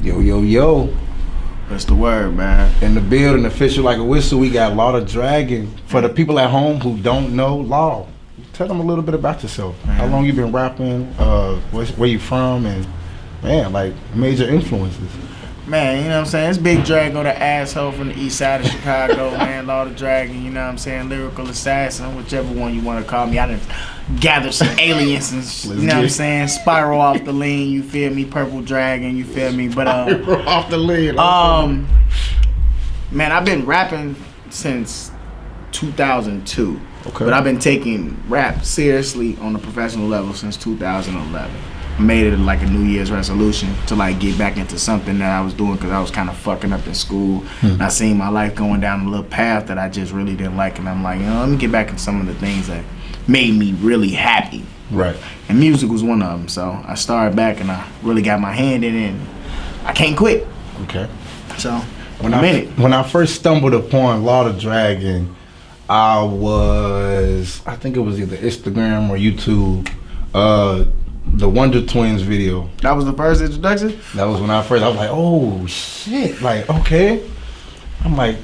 Yo, yo, yo. That's the word, man. In the building, official like a whistle, we got Law the Dragon. For the people at home who don't know Law, tell them a little bit about yourself. Man. How long you been rapping? Where you from? And man, like major influences. Man, you know what I'm saying? It's Big Drago, the asshole from the east side of Chicago, man. Law the Dragon, you know what I'm saying? Lyrical assassin, whichever one you want to call me. I done gathered some aliens and, you know what I'm saying? Spiral off the lean, you feel me? Purple Dragon, you feel me? But, Spiral off the lean. Man, I've been rapping since 2002. Okay. But I've been taking rap seriously on a professional level since 2011. I made it like a New Year's resolution to like get back into something that I was doing because I was kind of fucking up in school. And I seen my life going down a little path that I just really didn't like, and I'm like, you know, let me get back into some of the things that made me really happy. Right. And music was one of them. So I started back and I really got my hand in it, and I can't quit. Okay. So when I first stumbled upon Law the Dragon, I think it was either Instagram or YouTube. The Wonder Twins video. That was the first introduction? That was when I was like, oh shit. Like, okay. I'm like,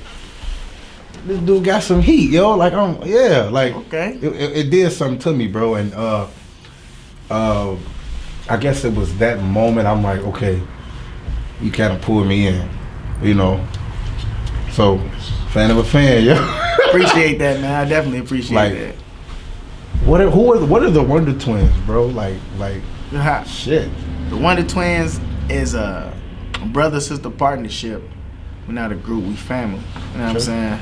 this dude got some heat, yo. Like, yeah. Like, okay. It did something to me, bro. And I guess it was that moment I'm like, okay, you kind of pulled me in, you know. So, fan of a fan, yo. Appreciate that, man. I definitely appreciate that. What are the Wonder Twins, bro? Like shit. The Wonder Twins is a brother-sister partnership. We're not a group, we family. You know what I'm saying?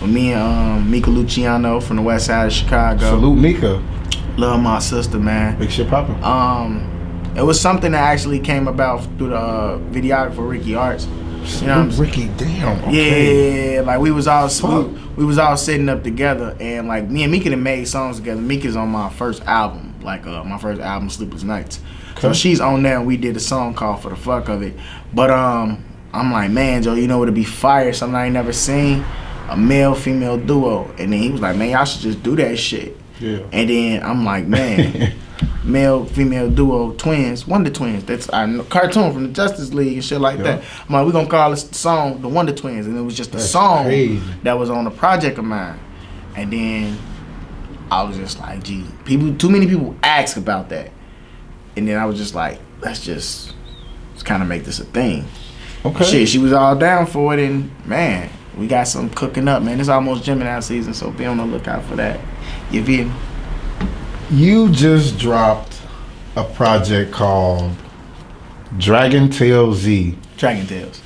With me and Mika Luciano from the west side of Chicago. Salute Mika. Love my sister, man. Big shit poppin'. It was something that actually came about through the videographer Ricky Arts. You know what I'm saying? Ricky, damn. Okay. Yeah, like we was all sitting up together, and like me and Mika done made songs together. Mika's on my first album, my first album, Sleepless Nights. Okay. So she's on there, and we did a song called For the Fuck of It. But I'm like, man, Joe, you know what would be fire? Something I ain't never seen, a male-female duo. And then he was like, man, y'all should just do that shit. Yeah. And then I'm like, man. Male-female duo twins, Wonder Twins. That's a cartoon from the Justice League and shit like that. I'm like, we're gonna call this song the Wonder Twins, and it was just a song that was on a project of mine. And then I was just like, gee, too many people ask about that. And then I was just like, let's kind of make this a thing. Okay. Shit, she was all down for it, and man, we got something cooking up, man. It's almost Gemini season, so be on the lookout for that. You feel me? You just dropped a project called Dragon Tales Z. Dragon Tales.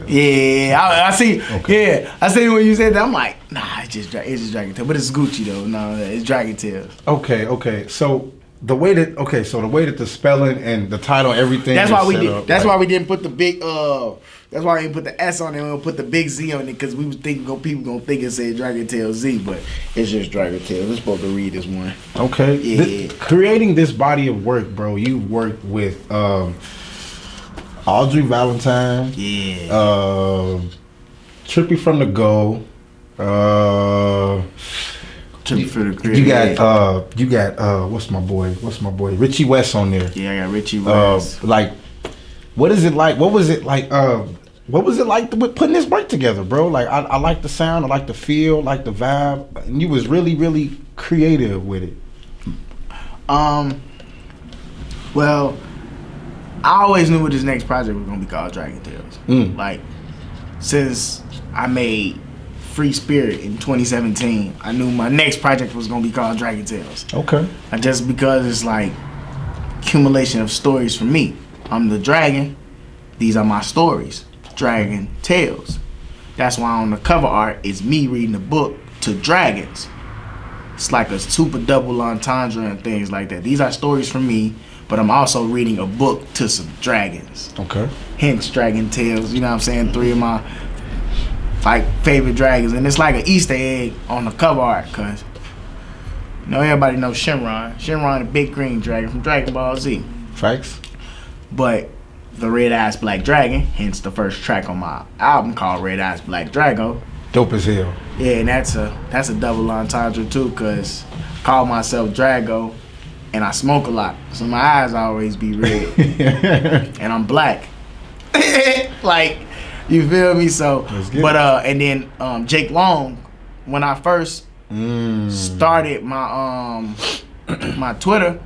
Yeah, I see. Okay. Yeah, I see when you said that. I'm like, nah, it's just Dragon Tales, but it's Gucci though. No, it's Dragon Tales. Okay. So the way that the spelling and the title, everything. That's why we did. That's why we didn't put the big. That's why we didn't put the S on it. We don't put the big Z on it because we was thinking people gonna think it said Dragon Tales Z, but it's just Dragon Tales. We're supposed to read this one. Okay. Yeah. Creating this body of work, bro. You worked with Audrey Valentine. Yeah. Trippy from the Go. Trippy for the Crib. You got what's my boy? Richie West on there. Yeah, I got Richie West. What is it like? What was it like? What was it like putting this break together, bro? Like I like the sound, I like the feel, like the vibe, and you was really, really creative with it. Well, I always knew what this next project was gonna be called, Dragon Tales. Like, since I made Free Spirit in 2017, I knew my next project was gonna be called Dragon Tales. Okay. Just because it's like accumulation of stories for me. I'm the dragon. These are my stories. Dragon Tales. That's why on the cover art it's me reading a book to dragons. It's like a super double entendre and things like that. These are stories from me, but I'm also reading a book to some dragons. Okay. Hence Dragon Tales. You know what I'm saying? 3 of my favorite dragons, and it's like an Easter egg on the cover art, cause you know everybody knows Shenron. Shenron, the big green dragon from Dragon Ball Z. Facts. But the Red Eyes Black Dragon, hence the first track on my album called Red Eyes Black Drago. Dope as hell. Yeah, and that's a double entendre too, cause I call myself Drago, and I smoke a lot, so my eyes always be red, and I'm black. Like, you feel me? So, but and then Jake Long, when I first started my my Twitter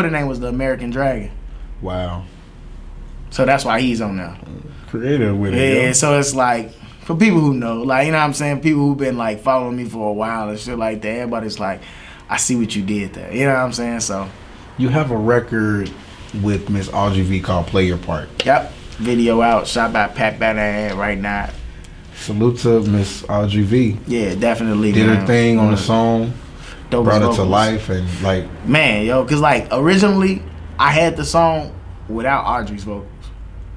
name was the American Dragon. Wow. So that's why he's on there. Creative with it. Yeah, so it's like, for people who know, like, you know what I'm saying, people who've been like following me for a while and shit like that, everybody's like, I see what you did there. You know what I'm saying? So you have a record with Miss Audrey V called Play Your Part. Yep. Video out, shot by Pat Banahan right now. Salute to Miss Audrey V. Yeah, definitely. Did her thing on the song. Dope, brought it to life and like. Man, yo, cause like originally I had the song without Audrey's vocals.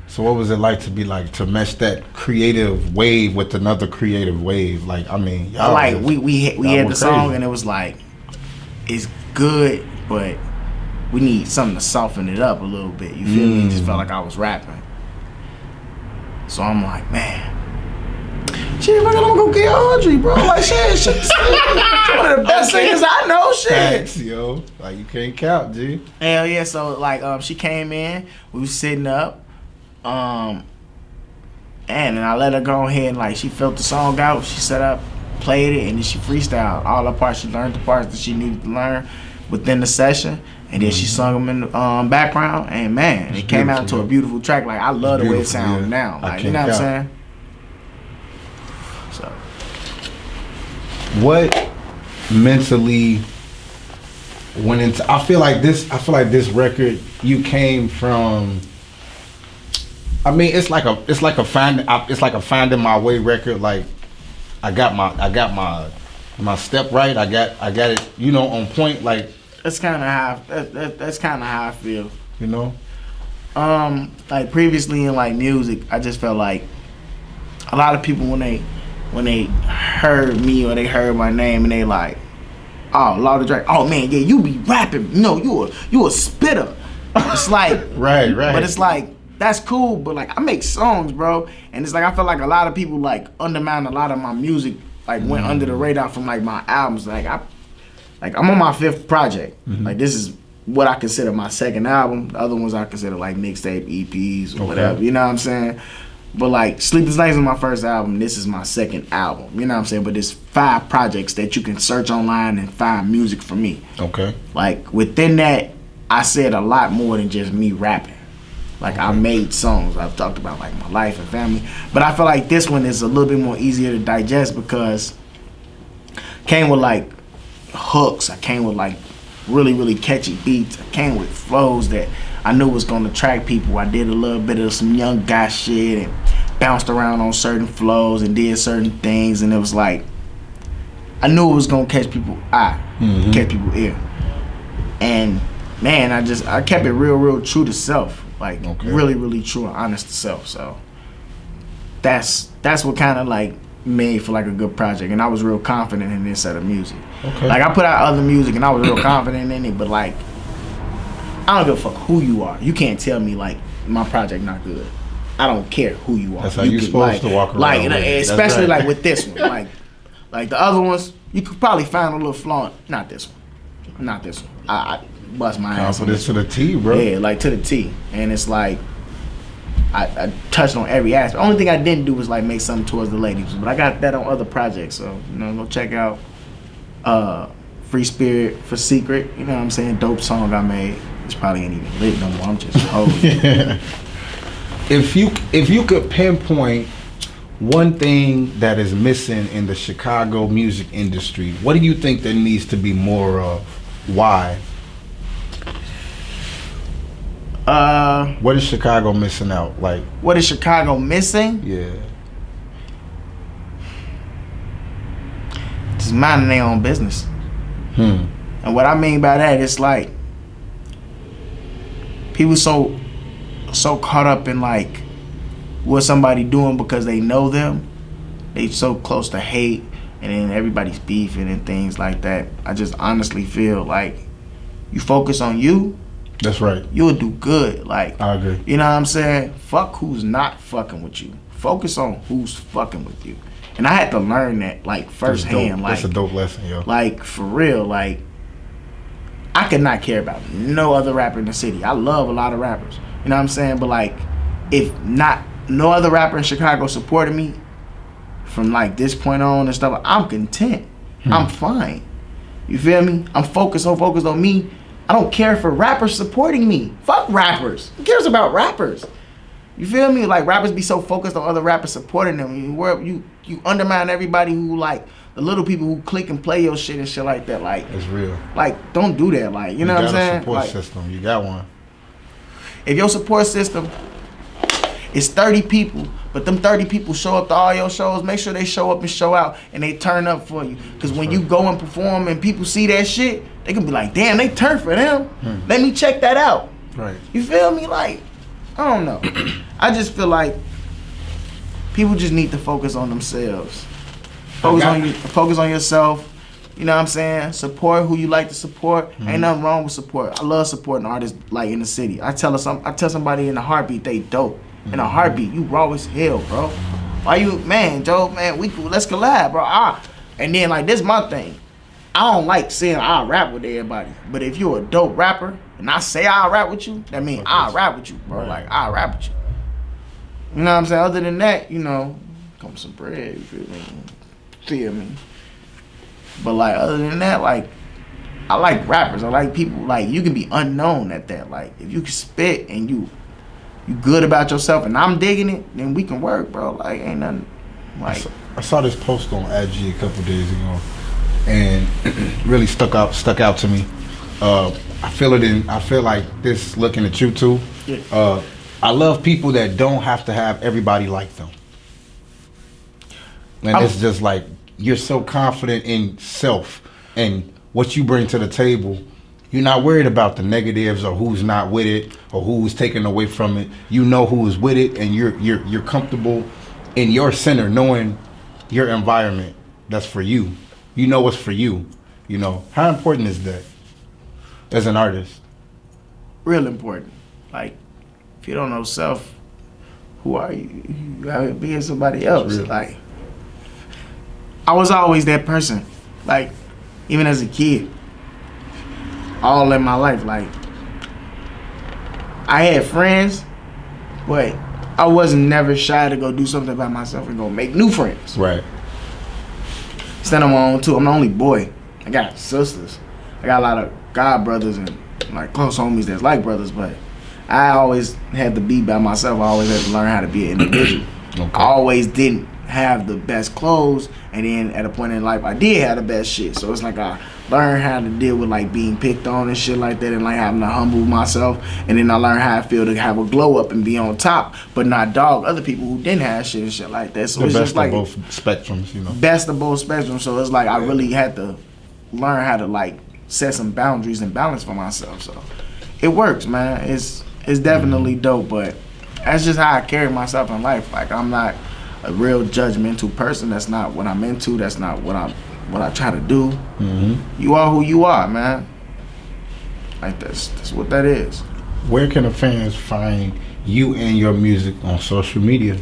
So what was it like to be like to mesh that creative wave with another creative wave? Like, I mean, y'all like was, we had the song and it was like, it's good, but we need something to soften it up a little bit. You feel me? It just felt like I was rapping. So I'm like, man, shit, I'm gonna go get Audrey, bro. Like, she's one of the best singers I know. Shit, thanks, yo. Like, you can't count, G. Hell yeah. So like, she came in, we was sitting up, and I let her go ahead and like she felt the song out. She set up, played it, and then she freestyled all the parts. She learned the parts that she needed to learn within the session, and then she sung them in the background. And man, it came out to a beautiful track. Like, I love the way it sounds now. Like, you know what I'm saying? So, what mentally went into? I feel like this record, you came from. I mean, it's like a finding my way record. Like, I got my step right. I got it, you know, on point. Like, that's kind of how I feel. You know, like previously in like music, I just felt like a lot of people when they heard me or they heard my name and they like, oh, Lord of Drake, oh man, yeah, you be rapping, you know, you a spitter. It's like right, but it's like, that's cool, but like I make songs, bro, and it's like I feel like a lot of people like undermine a lot of my music, like went under the radar from like my albums. Like I'm on my 5th project. Like, this is what I consider my 2nd album. The other ones I consider like mixtape EPs or whatever. You know what I'm saying? But like Sleepless Nights is my 1st album. This is my 2nd album. You know what I'm saying? But there's 5 projects that you can search online and find music from me. Okay. Like within that, I said a lot more than just me rapping. Like, I made songs. I've talked about like my life and family. But I feel like this one is a little bit more easier to digest because it came with like hooks. I came with like really, really catchy beats. I came with flows that I knew was gonna attract people. I did a little bit of some young guy shit and bounced around on certain flows and did certain things, and it was like I knew it was gonna catch people's eye, catch people's ear. And man, I kept it real true to self. Like, really, really true and honest to self. So that's what kind of like made for like a good project, and I was real confident in this set of music. Like, I put out other music and I was real confident in it, but like I don't give a fuck who you are. You can't tell me like my project not good. I don't care who you are. That's how you're supposed to walk around. Like, especially right. Like with this one, like the other ones, you could probably find a little flaw. Not this one. I bust my ass. Confidence to the T, bro. Yeah, like to the T, and it's like I touched on every aspect. Only thing I didn't do was like make something towards the ladies, but I got that on other projects. So go check out Free Spirit for Secret. You know what I'm saying? Dope song I made. It's probably ain't even lit no more. I'm just holding. If you could pinpoint one thing that is missing in the Chicago music industry, what do you think there needs to be more of? Why? What is Chicago missing out? Like, what is Chicago missing? Yeah. Just minding their own business. And what I mean by that, it's like people so caught up in like what somebody doing because they know them. They so close to hate, and then everybody's beefing and things like that. I just honestly feel like you focus on you. That's right. You'll do good. Like, I agree. You know what I'm saying? Fuck who's not fucking with you. Focus on who's fucking with you. And I had to learn that like firsthand. That's a dope lesson, yo. Like, for real, like I could not care about no other rapper in the city. I love a lot of rappers. You know what I'm saying? But like if not no other rapper in Chicago supported me from like this point on and stuff, I'm content. I'm fine. You feel me? I'm focused on me. I don't care for rappers supporting me. Fuck rappers. Who cares about rappers? You feel me? Like, rappers be so focused on other rappers supporting them. You undermine everybody who, like, the little people who click and play your shit and shit like that. Like, it's real. Like, don't do that. Like, you know what I'm saying? You got a support like, system. You got one. If your support system is 30 people, but them 30 people show up to all your shows, make sure they show up and show out and they turn up for you. Because when you go and perform and people see that shit, they can be like, damn, they turn for them. Let me check that out. Right. You feel me? Like, I don't know. I just feel like people just need to focus on themselves. Focus on yourself. You know what I'm saying? Support who you like to support. Ain't nothing wrong with support. I love supporting artists like in the city. I tell somebody in a heartbeat they dope. In a heartbeat, you raw as hell, bro. Why you, man, Joe, man, let's collab, bro. And then like this my thing. I don't like saying I rap with everybody. But if you're a dope rapper and I say I rap with you, that means I rap with you, bro. Right. Like I rap with you. You know what I'm saying? Other than that, you know, come some bread, you feel me? But like other than that, like I like rappers. I like people like you can be unknown at that. Like if you can spit and you good about yourself and I'm digging it, then we can work, bro. Like ain't nothing like I saw this post on IG a couple days ago and really stuck out to me. I feel like this looking at you too. Yeah. I love people that don't have to have everybody like them. And it's just like you're so confident in self and what you bring to the table. You're not worried about the negatives or who's not with it or who's taken away from it. You know who's with it, and you're comfortable in your center, knowing your environment. That's for you. You know what's for you. You know how important is that as an artist? Real important. Like if you don't know self, who are you? You gotta be somebody else. Like I was always that person. Like even as a kid. All in my life, like I had friends, but I wasn't never shy to go do something by myself and go make new friends. Right. Stand on my own too. I'm the only boy. I got sisters. I got a lot of god brothers and like close homies that's like brothers, but I always had to be by myself. I always had to learn how to be an individual. Okay. I always didn't have the best clothes, and then at a point in life I did have the best shit. So it's like I learned how to deal with like being picked on and shit like that, and like having to humble myself. And then I learned how I feel to have a glow up and be on top, but not dog other people who didn't have shit and shit like that. So it's just like both spectrums, you know. Best of both spectrums. So it's like I really had to learn how to like set some boundaries and balance for myself. So it works, man. It's definitely dope, but that's just how I carry myself in life. Like I'm not a real judgmental person. That's not what I'm into. That's not what I try to do. You are who you are, man. Like that's what that is. Where can the fans find you and your music on social media?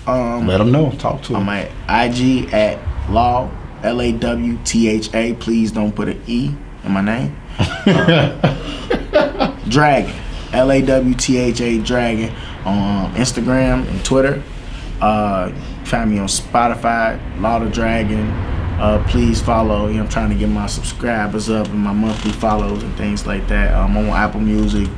Let them know. Talk to them. I'm at IG at Law LAWTHA. Please don't put an E in my name. Dragon LAWTHA Dragon on Instagram and Twitter. Find me on Spotify, Law the Dragon. Please follow. I'm trying to get my subscribers up and my monthly follows and things like that. I'm on Apple Music,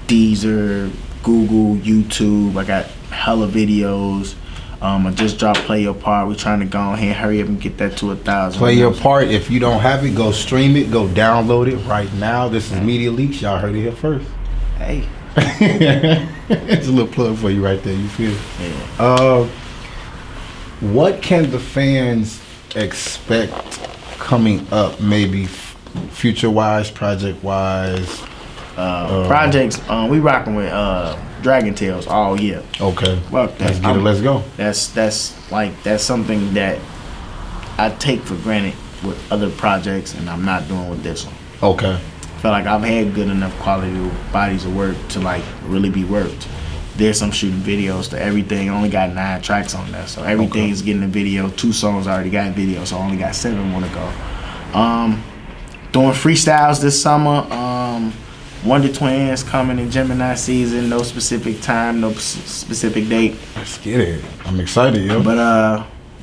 Deezer, Google, YouTube. I got hella videos. I just dropped Play Your Part. We're trying to go ahead, hurry up and get that to 1,000. Play Your Part. If you don't have it, go stream it. Go download it right now. This is Media Leaks. Y'all heard it here first. Hey. It's a little plug for you right there. You feel? Yeah. What can the fans expect coming up? Maybe future-wise, project-wise. Projects. We rocking with Dragon Tales all year. Okay. Well, let's get it. Let's go. That's something that I take for granted with other projects, and I'm not doing with this one. Okay. I feel like I've had good enough quality bodies of work to like really be worked. There's some shooting videos to everything. I only got 9 tracks on there, so everything is getting a video. 2 songs I already got video, so I only got 7 more to go. Doing freestyles this summer. Wonder Twins coming in Gemini season. No specific time, no specific date. Let's get it. I'm excited, yo. But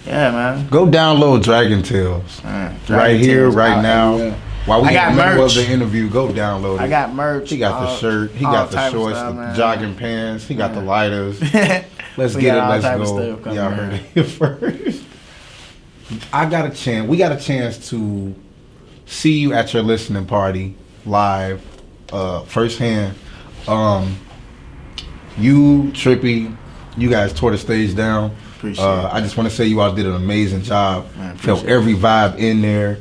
yeah, man. Go download Dragon Tales. Right here, right now. Yeah. While we I got in the middle of merch. the interview, go download it. I got merch. He got the shirt. He got the shorts, the jogging pants. He got the lighters. Let's get it. Let's go. Y'all heard it here first. We got a chance to see you at your listening party live, firsthand. You, Trippy, you guys tore the stage down. Appreciate it. I just want to say you all did an amazing job. Felt every vibe in there.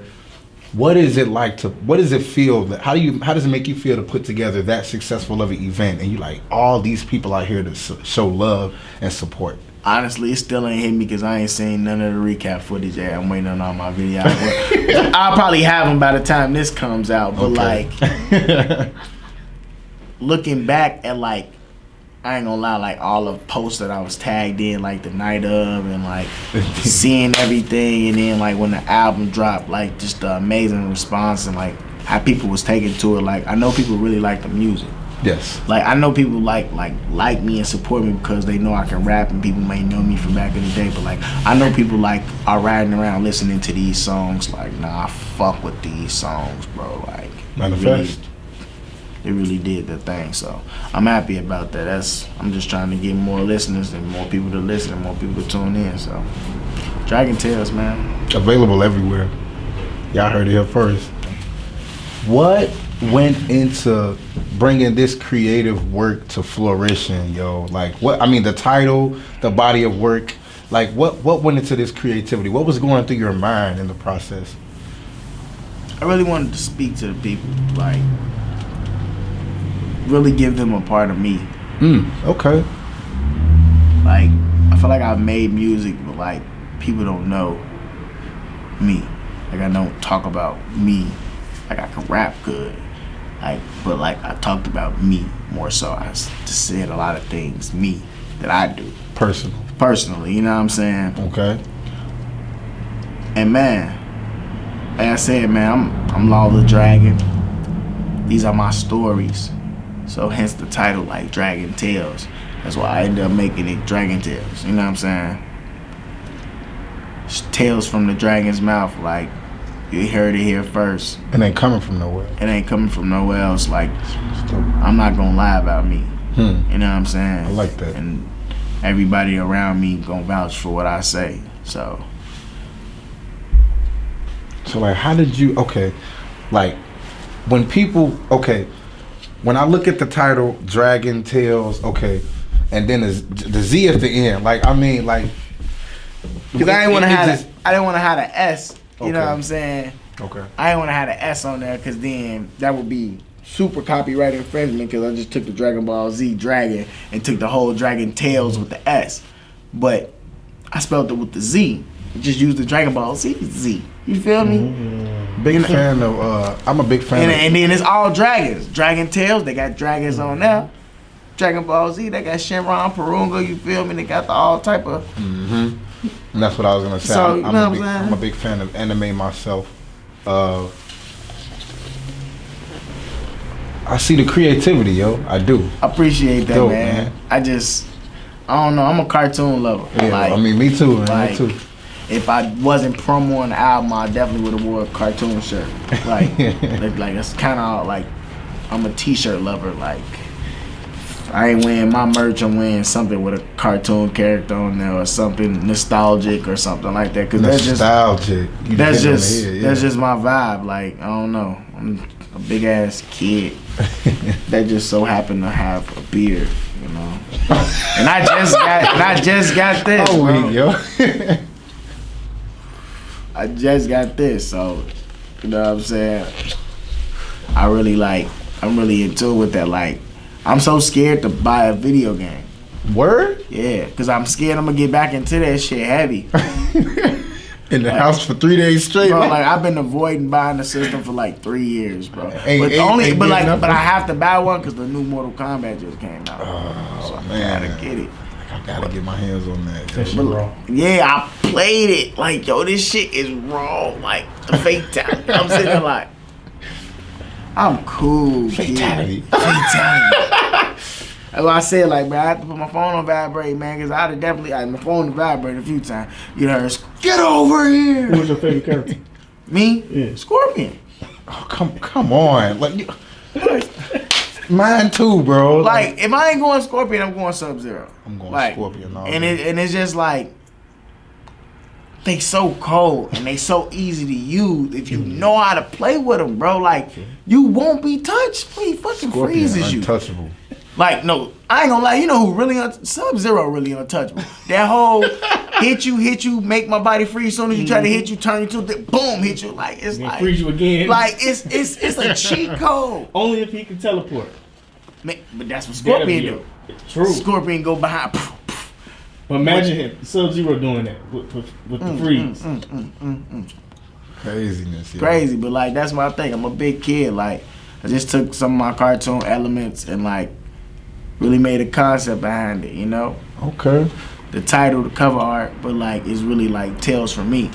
What is it like what does it feel? How does it make you feel to put together that successful of an event and you like all these people out here to show love and support? Honestly, it still ain't hit me because I ain't seen none of the recap footage yet. I'm waiting on all my videos. I'll probably have them by the time this comes out. But like, looking back at like, I ain't gonna lie, like all the posts that I was tagged in like the night of and like seeing everything, and then like when the album dropped, like just the amazing response and like how people was taking to it. Like I know people really like the music. Yes. Like I know people like me and support me because they know I can rap, and people may know me from back in the day. But like I know people like are riding around listening to these songs. Like nah, I fuck with these songs, bro. Like manifest. It really did the thing. So I'm happy about that. I'm just trying to get more listeners and more people to listen and more people to tune in. So Dragon Tales, man. Available everywhere. Y'all heard it here first. What went into bringing this creative work to fruition, yo? Like what? I mean, the title, the body of work. Like what went into this creativity? What was going through your mind in the process? I really wanted to speak to the people, like really give them a part of me. Okay. Like I feel like I've made music, but like people don't know me. Like I don't talk about me. Like I can rap good. Like, but like I talked about me more so. I just said a lot of things, me, that I do. Personally, you know what I'm saying? Okay. And man, like I said, man, I'm Law the Dragon. These are my stories. So hence the title, like Dragon Tales. That's why I ended up making it Dragon Tales. You know what I'm saying? It's tales from the dragon's mouth. Like you heard it here first. It ain't coming from nowhere. It ain't coming from nowhere else. Like I'm not gonna lie about me. You know what I'm saying? I like that. And everybody around me gonna vouch for what I say. So like, how did you? Okay, like when people when I look at the title Dragon Tales, okay, and then the Z at the end, like I mean, like because I didn't want to have the S. You know what I'm saying? Okay. I didn't want to have the S on there because then that would be super copyright infringement because I just took the Dragon Ball Z Dragon and took the whole Dragon Tales with the S. But I spelled it with the Z. Just used the Dragon Ball Z. You feel me? Big fan of, I'm a big fan and then it's all dragons. Dragon Tales, they got dragons on there. Dragon Ball Z, they got Shenron, Porunga, you feel me? They got the all type of... And that's what I was gonna say. So, I'm a big fan of anime myself. I see the creativity, yo. I do. I appreciate that, man. I don't know. I'm a cartoon lover. Yeah, like, I mean, me too, man. Like, me too. If I wasn't promoing the album, I definitely would have wore a cartoon shirt. Like, like it's kind of like I'm a t-shirt lover. Like, I ain't wearing my merch. I'm wearing something with a cartoon character on there or something nostalgic or something like that. Cause that's just my vibe. Like, I don't know. I'm a big ass kid that just so happened to have a beard, you know. And I just got this. Oh, bro. yo. I just got this, so you know what I'm saying. I'm really into it with that. Like, I'm so scared to buy a video game. Word? Yeah, cause I'm scared I'm gonna get back into that shit heavy. In the house for 3 days straight, bro. Like I've been avoiding buying the system for like 3 years, bro. But I have to buy one cause the new Mortal Kombat just came out. So I gotta get it. I gotta get my hands on that. Yeah, I played it. Like, yo, this shit is raw. Like the fake time. I'm sitting there like, I'm cool. Fatality. That's why I said, like, man, I have to put my phone on vibrate, man, because I'd have definitely, my phone vibrated a few times. You heard, get over here. Who was your favorite character? Me? Yeah. Scorpion. Oh, come on. Like, mine too, bro. Like, if I ain't going Scorpion, I'm going Sub-Zero. I'm going like, Scorpion. And it's just like, they so cold and they so easy to use if you know how to play with them, bro. Like, you won't be touched. He fucking Scorpion freezes you. untouchable. Like, no, I ain't gonna lie. You know who really Sub-Zero really untouchable. That whole hit you, make my body freeze. As soon as you try to hit you, turn you to the boom, hit you. Like, it's like freeze you again. Like, it's a cheat code. Only if he can teleport. Man, but that's what Scorpion do. True. Scorpion go behind. But imagine him, Sub-Zero doing that with the freeze. Craziness. Yeah. Crazy, but like that's my thing. I'm a big kid. Like, I just took some of my cartoon elements and like really made a concept behind it, you know? Okay. The title, the cover art, but like it's really like Tales from Me.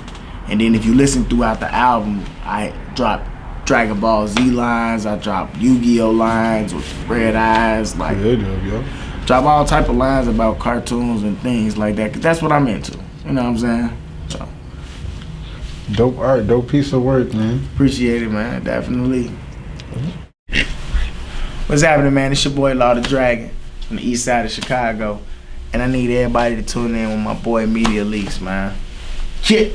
And then if you listen throughout the album, I drop Dragon Ball Z lines, I drop Yu-Gi-Oh lines with red eyes, like drop all type of lines about cartoons and things like that, 'cause that's what I'm into. You know what I'm saying? So dope art, dope piece of work, man. appreciate it, man. Definitely. What's happening, man? It's your boy Law the Dragon from the east side of Chicago. And I need everybody to tune in with my boy Media Leeks, man. Shit.